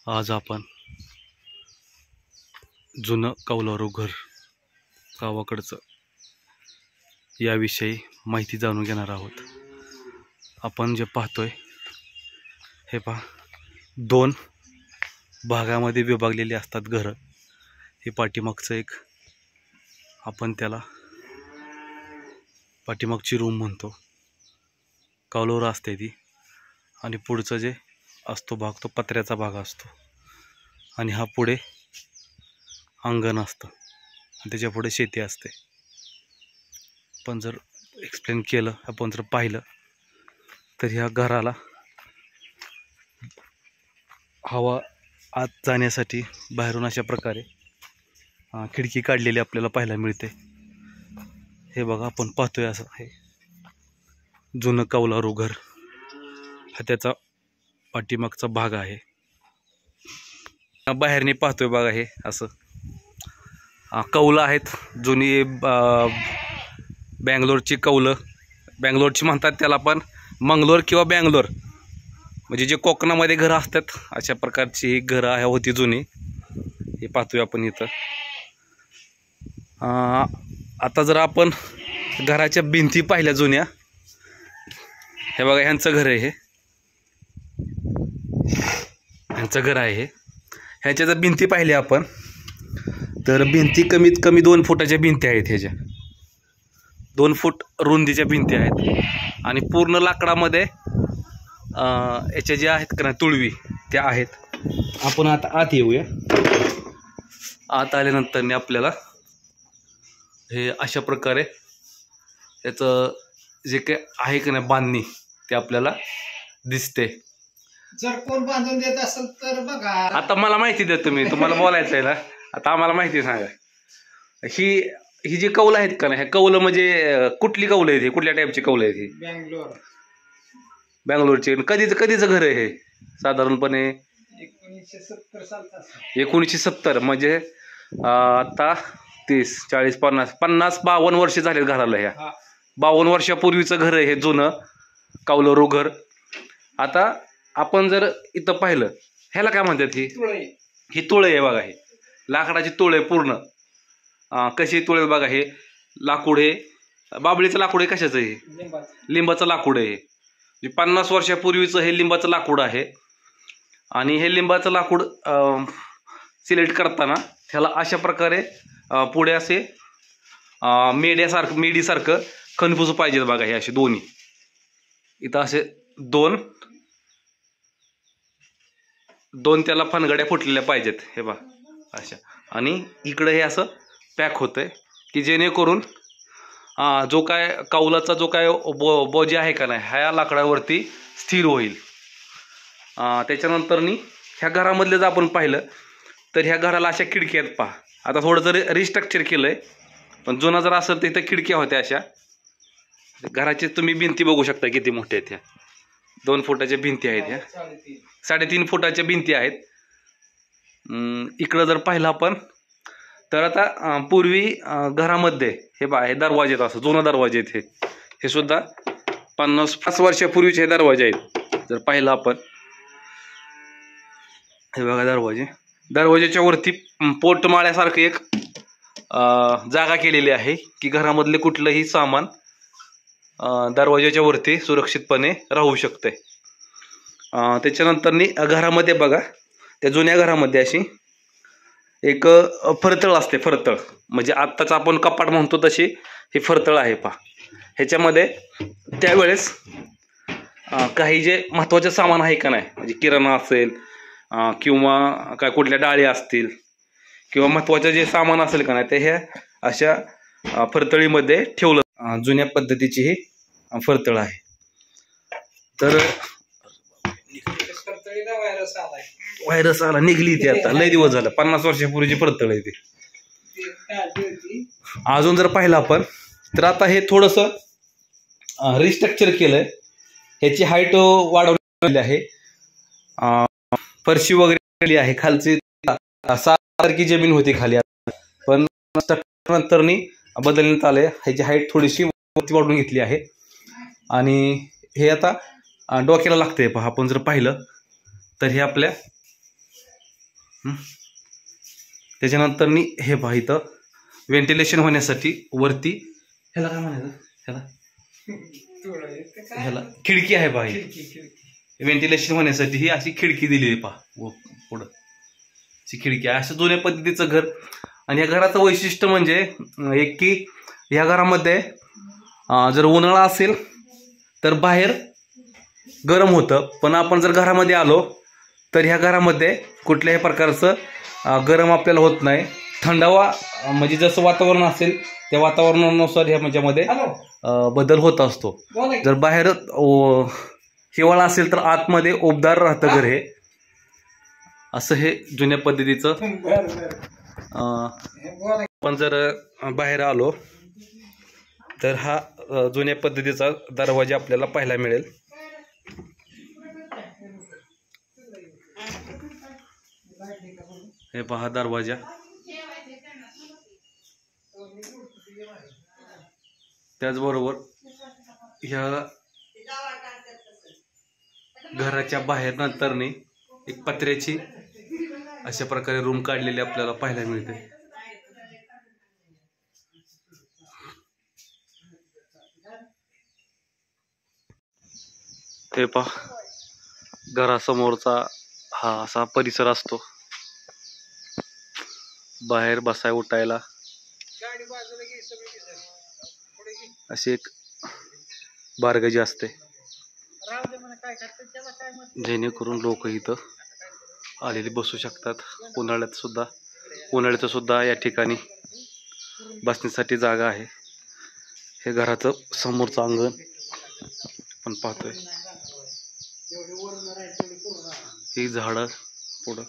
आज आपण जुनं कौलारू घर गावाकडचं याविषयी माहिती जाणून घेणार आहोत। आपण जे पाहतोय हे पहा, दोन भागामध्ये विभागलेली असतात घरं। हे पाठीमागचं एक, आपण त्याला पाठीमागची रूम म्हणतो, कौलारू असते ती, आणि पुढचं जे असतो भाग तो पत्र्याचा भाग असतो, आणि हा पुढे अंगण असतं आणि त्याच्या पुढे शेती असते। पण जर एक्सप्लेन केलं, आपण जर पाहिलं तर ह्या घराला हवा आत जाण्यासाठी बाहेरून अशा प्रकारे खिडकी काढलेली आपल्याला पाहायला मिळते। हे बघा, आपण पाहतोय असं आहे जुनं कौलारू घर, हा त्याचा पाठीमागचा भाग आहे। बाहेरने पाहतोय बघा, हे असं कौलं आहेत जुनी, बँगलोरची कौलं, बँगलोरची म्हणतात त्याला, पण मंगलोर किंवा बँगलोर म्हणजे जे कोकणामध्ये घरं असतात अशा प्रकारची ही घरं आहे होती जुनी। हे पाहतोय आपण इथं। आता जर आपण घराच्या भिंती पाहिल्या जुन्या, हे बघा ह्यांचं घर आहे, हे ह्यांचं घर आहे। हे ह्याच्या जर भिंती पाहिल्या आपण तर भिंती कमीत कमी 2 फुटाच्या भिंती आहेत। ह्याच्या 2 फूट रुंदीच्या भिंती आहेत, आणि पूर्ण लाकडामध्ये याच्या ज्या आहेत का ना तुळवी त्या आहेत। आपण आता आत येऊया। आत आल्यानंतर आपल्याला हे अशा प्रकारे याचं जे काही आहे का नाही बांधणी ते आपल्याला दिसते। जर कोण बांधून देत असेल तर बघा। आता मला माहिती द्या तुम्ही, तुम्हाला बोलायचं आहे ना, आता आम्हाला माहिती सांगा। ही जी कौलं आहेत का ना, ह्या कौलं म्हणजे कुठली कौलं आहेत, कुठल्या टाईपची कौलं आहेत? ही बँगलोरची। कधीचं घर आहे हे? साधारणपणे 1970 सालचा। 1970 म्हणजे आता 30, 40, 50, 52 वर्ष झालेत घराला। ह्या 52 वर्षापूर्वीचं घर आहे हे जुनं कौलारू घर। आता आपण जर इथं पाहिलं, ह्याला काय म्हणतात? ही तुळे आहे बघा, हे लाकडाची तुळे पूर्ण। कशी तुळे बघा, हे लाकूड, हे बाबळीचं लाकूड आहे, कशाचं? हे लिंबाचं लाकूड आहे। हे 50 वर्षापूर्वीचं हे लिंबाचं लाकूड आहे, आणि हे लिंबाचं लाकूड सिलेक्ट करताना ह्याला अशा प्रकारे पुढे असे मेडीसारखं खणफूस पाहिजेत बघा। हे असे दोन्ही इथं असे दोन त्याला फनगड्या फुटलेल्या पाहिजेत, हे बघा अशा। आणि इकडे हे असं पॅक होतंय की जेणेकरून जो काय कौलाचा जो काय बोजा आहे का नाही, ह्या लाकडावरती स्थिर होईल। त्याच्यानंतरनी ह्या घरामधले जर आपण पाहिलं तर ह्या घराला अशा खिडक्या आहेत पहा। आता थोडं जर रिस्ट्रक्चर केलंय, पण जुना जर असेल तर इथं खिडक्या होत्या अशा। घराची तुम्ही भिंती बघू शकता किती मोठ्या आहेत ह्या। 2 फुटाच्या भिंती आहेत ह्या, 3.5 फुटाच्या भिंती आहेत। इकडं जर पाहिलं आपण तर आता पूर्वी घरामध्ये हे बघा, हे दरवाजे आहेत, असं जुनं दरवाजे आहेत। हे सुद्धा 50 वर्षापूर्वीचे हे दरवाजे आहेत। जर पाहिलं आपण, हे बघा दरवाजेच्या वरती पोटमाळ्यासारखं एक जागा केलेली आहे की घरामधले कुठलंही सामान दरवाजाच्या वरती सुरक्षितपणे राहू शकते। त्याच्यानंतर घरामध्ये बघा, त्या जुन्या घरामध्ये अशी एक फरतळ असते। फरतळ म्हणजे आत्ताच आपण कपाट म्हणतो तशी ही फरतळ आहे पहा। ह्याच्यामध्ये त्यावेळेस काही जे महत्त्वाचे सामान आहे का नाही, म्हणजे किराणा असेल किंवा काय कुठल्या डाळी असतील किंवा महत्त्वाचं जे सामान असेल का नाही, ते ह्या अशा फरतळीमध्ये ठेवलं। जुन्या पद्धतीची ही फरतळ आहे। तर व्हायरस आला, निघली ती आता, लय दिवस झाला, 50 वर्षापूर्वीची फरतळ आहे ती। अजून जर पाहिलं आपण तर आता हे थोडंसं रिस्ट्रक्चर केलंय, ह्याची हाईट वाढवली आहे, फरशी वगैरे आहे, खालची 7 जमीन होती खाली, पण नंतरनी बदलण्यात आले। ह्याची हाईट थोडीशी वाढवून घेतली आहे, आणि हे आता डोक्याला लागतंय पहा। आपण जर पाहिलं तर हे आपल्या त्याच्यानंतर हे पहा इथं व्हेंटिलेशन होण्यासाठी वरती ह्याला काय म्हणायचं, ह्याला खिडकी आहे पहा. व्हेंटिलेशन होण्यासाठी ही अशी खिडकी दिलेली पहा पुढं, अशी खिडकी आहे. असं जुन्या पद्धतीचं घर. आणि या घराचं वैशिष्ट्य म्हणजे एक की ह्या घरामध्ये जर उन्हाळा असेल तर बाहेर गरम होतं, पण आपण जर घरामध्ये आलो तर ह्या घरामध्ये कुठल्याही प्रकारचं गरम आपल्याला होत नाही. थंडावा म्हणजे जसं वातावरण असेल त्या वातावरणानुसार ह्या मध्ये बदल होत असतो. जर बाहेर हिवाळा असेल तर आतमध्ये उबदार राहतं घर हे. असं हे जुन्या पद्धतीचं. पण जर बाहेर आलो तर हा जुन्या पद्धतीचा दरवाजा आपल्याला पाहायला मिळेल. हे पहा दरवाजा. त्याचबरोबर ह्या घराच्या बाहेर नंतरने एक पत्र्याची अशा प्रकारे रूम काढलेली आपल्याला पाहायला मिळते. हे पहा घरासमोरचा हा असा परिसर असतो. बाहेर बसाय उठायला अशी एक बारगजी असते, जेणेकरून लोक इथं आलेली बसू शकतात. उन्हाळ्यात सुद्धा या ठिकाणी बसण्यासाठी जागा आहे. हे घराचं समोरचं अंगण आपण पाहतोय. ही झाडं पुढं